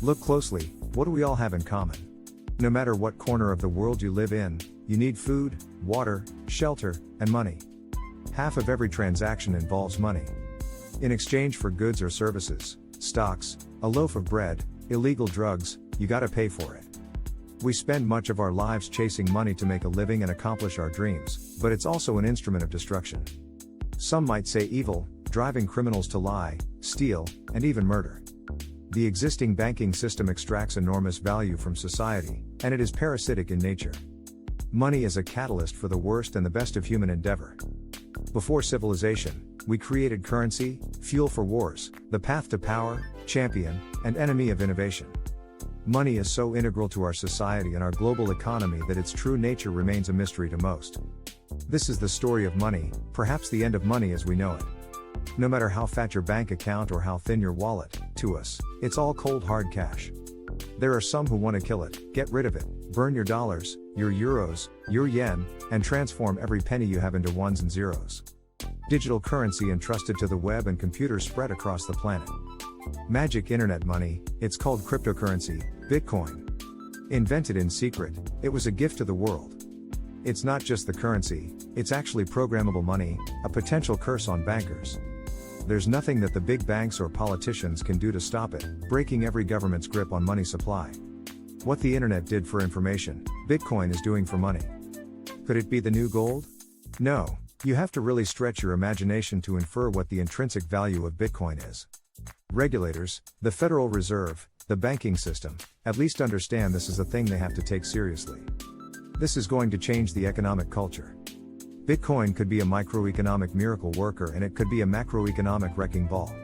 Look closely, what do we all have in common? No matter what corner of the world you live in, you need food, water, shelter, and money. Half of every transaction involves money. In exchange for goods or services, stocks, a loaf of bread, illegal drugs, you gotta pay for it. We spend much of our lives chasing money to make a living and accomplish our dreams, but it's also an instrument of destruction. Some might say evil, driving criminals to lie, steal, and even murder. The existing banking system extracts enormous value from society, and it is parasitic in nature. Money is a catalyst for the worst and the best of human endeavor. Before civilization, we created currency, fuel for wars, the path to power, champion, and enemy of innovation. Money is so integral to our society and our global economy that its true nature remains a mystery to most. This is the story of money, perhaps the end of money as we know it. No matter how fat your bank account or how thin your wallet, to us, it's all cold hard cash. There are some who want to kill it, get rid of it, burn your dollars, your euros, your yen, and transform every penny you have into ones and zeros. Digital currency entrusted to the web and computers spread across the planet. Magic internet money, it's called cryptocurrency, Bitcoin. Invented in secret, it was a gift to the world. It's not just the currency, it's actually programmable money, a potential curse on bankers. There's nothing that the big banks or politicians can do to stop it, breaking every government's grip on money supply. What the internet did for information, Bitcoin is doing for money. Could it be the new gold? No, you have to really stretch your imagination to infer what the intrinsic value of Bitcoin is. Regulators, the Federal Reserve, the banking system, at least understand this is a thing they have to take seriously. This is going to change the economic culture. Bitcoin could be a microeconomic miracle worker and it could be a macroeconomic wrecking ball.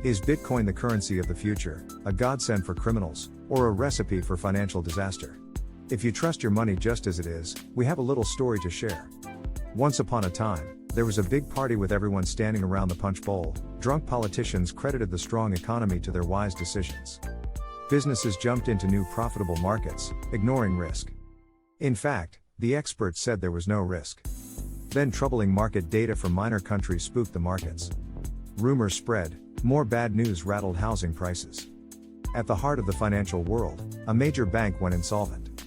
Is Bitcoin the currency of the future, a godsend for criminals, or a recipe for financial disaster? If you trust your money just as it is, we have a little story to share. Once upon a time, there was a big party with everyone standing around the punch bowl. Drunk politicians credited the strong economy to their wise decisions. Businesses jumped into new profitable markets, ignoring risk. In fact, the experts said there was no risk. Then troubling market data from minor countries spooked the markets. Rumors spread, more bad news rattled housing prices. At the heart of the financial world, a major bank went insolvent.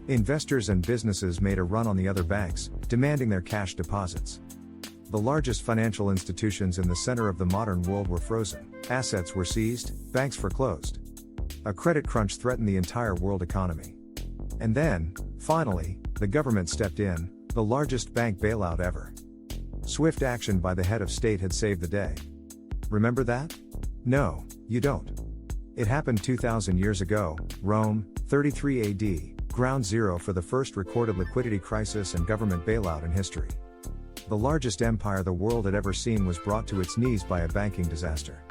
Investors and businesses made a run on the other banks, demanding their cash deposits. The largest financial institutions in the center of the modern world were frozen, assets were seized, banks foreclosed. A credit crunch threatened the entire world economy. And then, finally, the government stepped in, the largest bank bailout ever. Swift action by the head of state had saved the day. Remember that? No, you don't. It happened 2,000 years ago, Rome, 33 AD, ground zero for the first recorded liquidity crisis and government bailout in history. The largest empire the world had ever seen was brought to its knees by a banking disaster.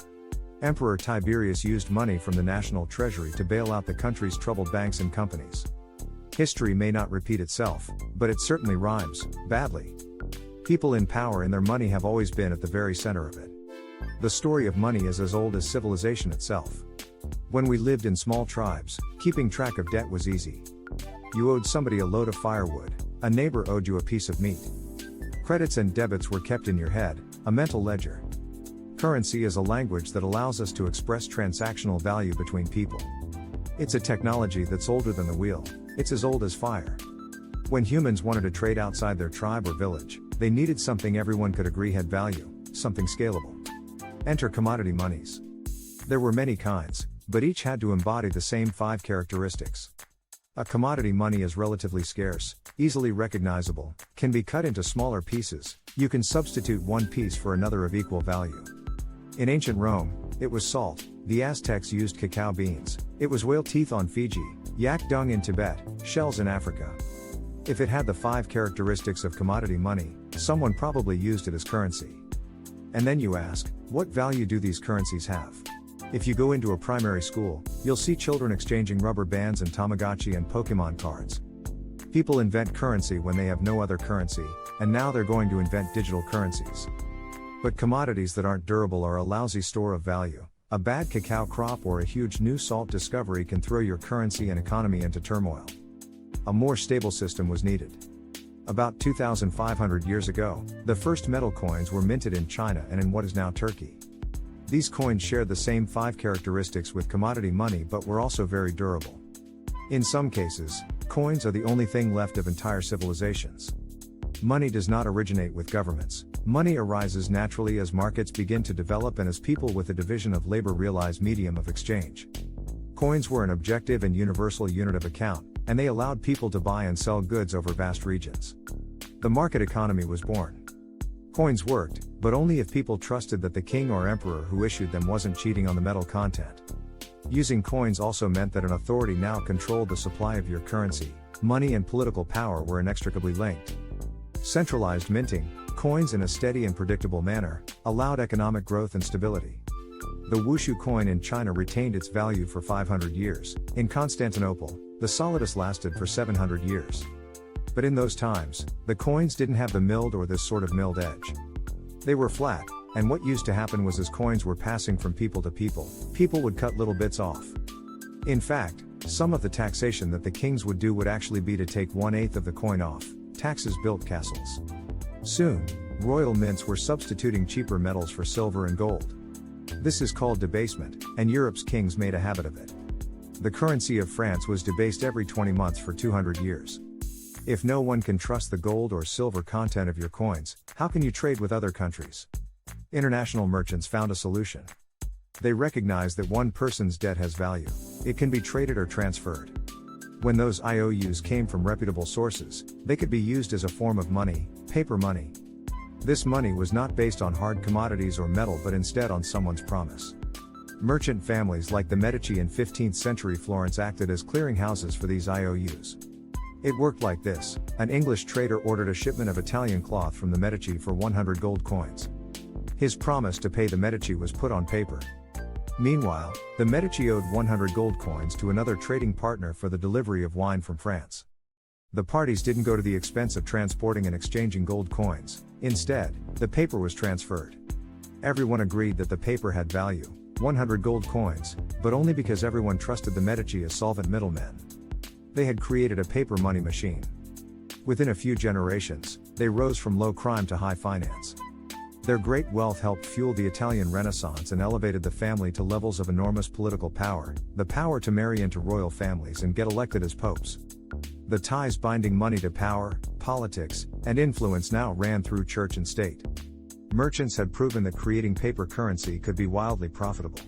Emperor Tiberius used money from the national treasury to bail out the country's troubled banks and companies. History may not repeat itself, but it certainly rhymes, badly. People in power and their money have always been at the very center of it. The story of money is as old as civilization itself. When we lived in small tribes, keeping track of debt was easy. You owed somebody a load of firewood, a neighbor owed you a piece of meat. Credits and debits were kept in your head, a mental ledger. Currency is a language that allows us to express transactional value between people. It's a technology that's older than the wheel, it's as old as fire. When humans wanted to trade outside their tribe or village, they needed something everyone could agree had value, something scalable. Enter commodity monies. There were many kinds, but each had to embody the same 5 characteristics. A commodity money is relatively scarce, easily recognizable, can be cut into smaller pieces, you can substitute one piece for another of equal value. In ancient Rome, it was salt, the Aztecs used cacao beans, it was whale teeth on Fiji, yak dung in Tibet, shells in Africa. If it had the 5 characteristics of commodity money, someone probably used it as currency. And then you ask, what value do these currencies have? If you go into a primary school, you'll see children exchanging rubber bands and Tamagotchi and Pokemon cards. People invent currency when they have no other currency, and now they're going to invent digital currencies. But commodities that aren't durable are a lousy store of value. A bad cacao crop or a huge new salt discovery can throw your currency and economy into turmoil. A more stable system was needed. About 2,500 years ago, the first metal coins were minted in China and in what is now Turkey. These coins shared the same 5 characteristics with commodity money but were also very durable. In some cases, coins are the only thing left of entire civilizations. Money does not originate with governments. Money arises naturally as markets begin to develop and as people with a division of labor realize medium of exchange. Coins were an objective and universal unit of account, and they allowed people to buy and sell goods over vast regions. The market economy was born. Coins worked, but only if people trusted that the king or emperor who issued them wasn't cheating on the metal content. Using coins also meant that an authority now controlled the supply of your currency. Money and political power were inextricably linked. Centralized minting, coins in a steady and predictable manner, allowed economic growth and stability. The wushu coin in China retained its value for 500 years. In Constantinople, the solidus lasted for 700 years. But in those times, the coins didn't have the milled or this sort of milled edge. They were flat, and what used to happen was as coins were passing from people to people, people would cut little bits off. In fact, some of the taxation that the kings would do would actually be to take 1/8 of the coin off. Taxes built castles. Soon, royal mints were substituting cheaper metals for silver and gold. This is called debasement, and Europe's kings made a habit of it. The currency of France was debased every 20 months for 200 years. If no one can trust the gold or silver content of your coins, how can you trade with other countries? International merchants found a solution. They recognized that one person's debt has value. It can be traded or transferred. When those IOUs came from reputable sources, they could be used as a form of money, paper money. This money was not based on hard commodities or metal but instead on someone's promise. Merchant families like the Medici in 15th century Florence acted as clearinghouses for these IOUs. It worked like this: an English trader ordered a shipment of Italian cloth from the Medici for 100 gold coins. His promise to pay the Medici was put on paper. Meanwhile, the Medici owed 100 gold coins to another trading partner for the delivery of wine from France. The parties didn't go to the expense of transporting and exchanging gold coins. Instead, the paper was transferred. Everyone agreed that the paper had value, 100 gold coins, but only because everyone trusted the Medici as solvent middlemen. They had created a paper money machine. Within a few generations, they rose from low crime to high finance. Their great wealth helped fuel the Italian Renaissance and elevated the family to levels of enormous political power, the power to marry into royal families and get elected as popes. The ties binding money to power, politics, and influence now ran through church and state. Merchants had proven that creating paper currency could be wildly profitable.